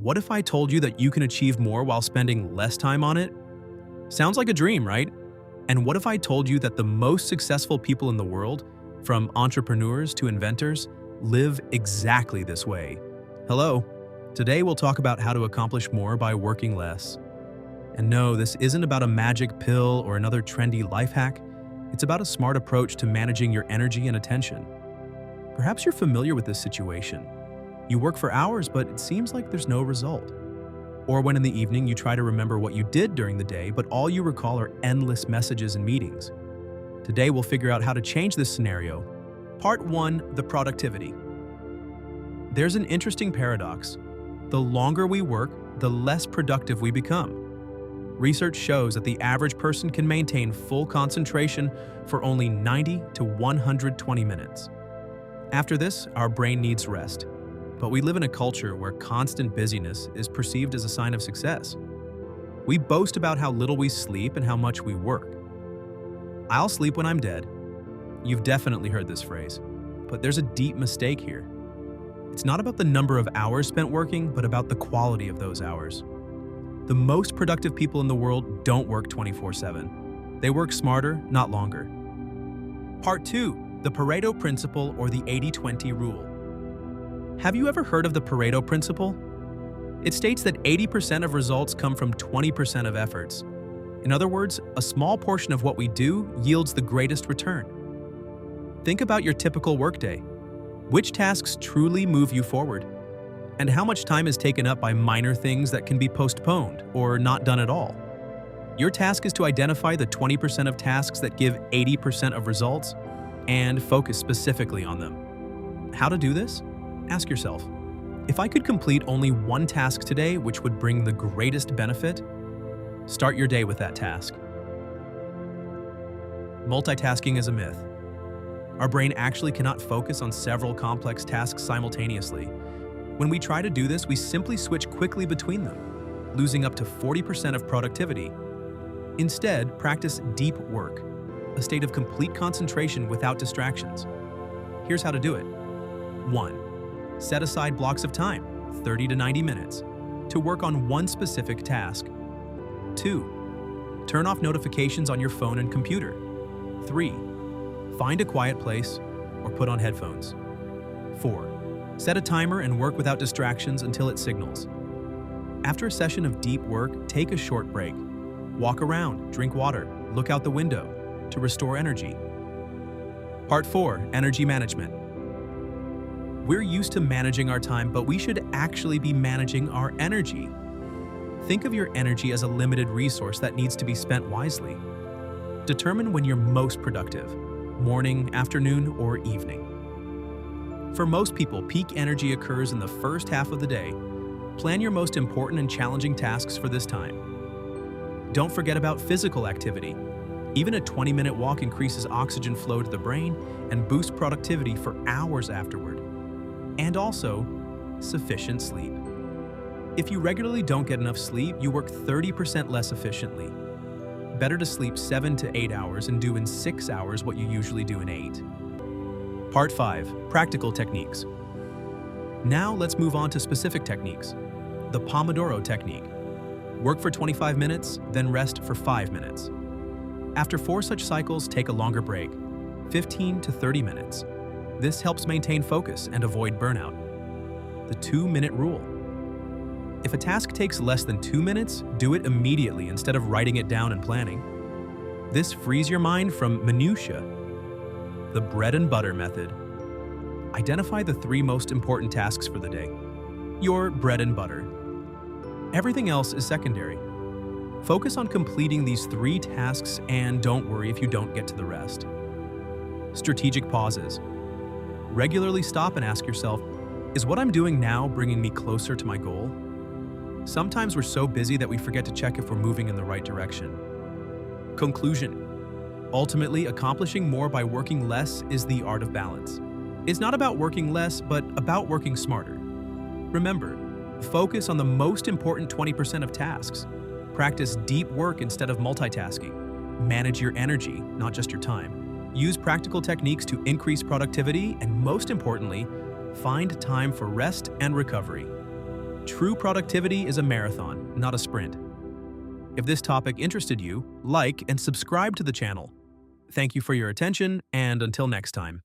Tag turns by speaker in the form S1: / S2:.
S1: What if I told you that you can achieve more while spending less time on it? Sounds like a dream, right? And what if I told you that the most successful people in the world, from entrepreneurs to inventors, live exactly this way? Hello. Today we'll talk about how to accomplish more by working less. And no, this isn't about a magic pill or another trendy life hack. It's about a smart approach to managing your energy and attention. Perhaps you're familiar with this situation. You work for hours, but it seems like there's no result. Or when in the evening you try to remember what you did during the day, but all you recall are endless messages and meetings. Today we'll figure out how to change this scenario. Part 1, the productivity. There's an interesting paradox. The longer we work, the less productive we become. Research shows that the average person can maintain full concentration for only 90 to 120 minutes. After this, our brain needs rest. But we live in a culture where constant busyness is perceived as a sign of success. We boast about how little we sleep and how much we work. "I'll sleep when I'm dead." You've definitely heard this phrase, but there's a deep mistake here. It's not about the number of hours spent working, but about the quality of those hours. The most productive people in the world don't work 24/7. They work smarter, not longer. Part 2, the Pareto Principle, or the 80-20 rule. Have you ever heard of the Pareto Principle? It states that 80% of results come from 20% of efforts. In other words, a small portion of what we do yields the greatest return. Think about your typical workday. Which tasks truly move you forward? And how much time is taken up by minor things that can be postponed or not done at all? Your task is to identify the 20% of tasks that give 80% of results and focus specifically on them. How to do this? Ask yourself, if I could complete only one task today which would bring the greatest benefit, start your day with that task. Multitasking is a myth. Our brain actually cannot focus on several complex tasks simultaneously. When we try to do this, we simply switch quickly between them, losing up to 40% of productivity. Instead, practice deep work, a state of complete concentration without distractions. Here's how to do it. 1. Set aside blocks of time, 30 to 90 minutes, to work on one specific task. 2. Turn off notifications on your phone and computer. 3. Find a quiet place or put on headphones. 4. Set a timer and work without distractions until it signals. After a session of deep work, take a short break. Walk around, drink water, look out the window to restore energy. Part 4, energy management. We're used to managing our time, but we should actually be managing our energy. Think of your energy as a limited resource that needs to be spent wisely. Determine when you're most productive, morning, afternoon, or evening. For most people, peak energy occurs in the first half of the day. Plan your most important and challenging tasks for this time. Don't forget about physical activity. Even a 20-minute walk increases oxygen flow to the brain and boosts productivity for hours afterward. And also, sufficient sleep. If you regularly don't get enough sleep, you work 30% less efficiently. Better to sleep 7 to 8 hours and do in 6 hours what you usually do in 8. Part 5, practical techniques. Now let's move on to specific techniques. The Pomodoro technique. Work for 25 minutes, then rest for 5 minutes. After 4 such cycles, take a longer break, 15 to 30 minutes. This helps maintain focus and avoid burnout. The 2-minute rule. If a task takes less than 2 minutes, do it immediately instead of writing it down and planning. This frees your mind from minutiae. The bread and butter method. Identify the 3 most important tasks for the day. Your bread and butter. Everything else is secondary. Focus on completing these 3 tasks and don't worry if you don't get to the rest. Strategic pauses. Regularly stop and ask yourself, is what I'm doing now bringing me closer to my goal? Sometimes we're so busy that we forget to check if we're moving in the right direction. Conclusion. Ultimately, accomplishing more by working less is the art of balance. It's not about working less, but about working smarter. Remember, focus on the most important 20% of tasks. Practice deep work instead of multitasking. Manage your energy, not just your time. Use practical techniques to increase productivity, and most importantly, find time for rest and recovery. true productivity is a marathon, not a sprint. If this topic interested you, like and subscribe to the channel. Thank you for your attention, and until next time.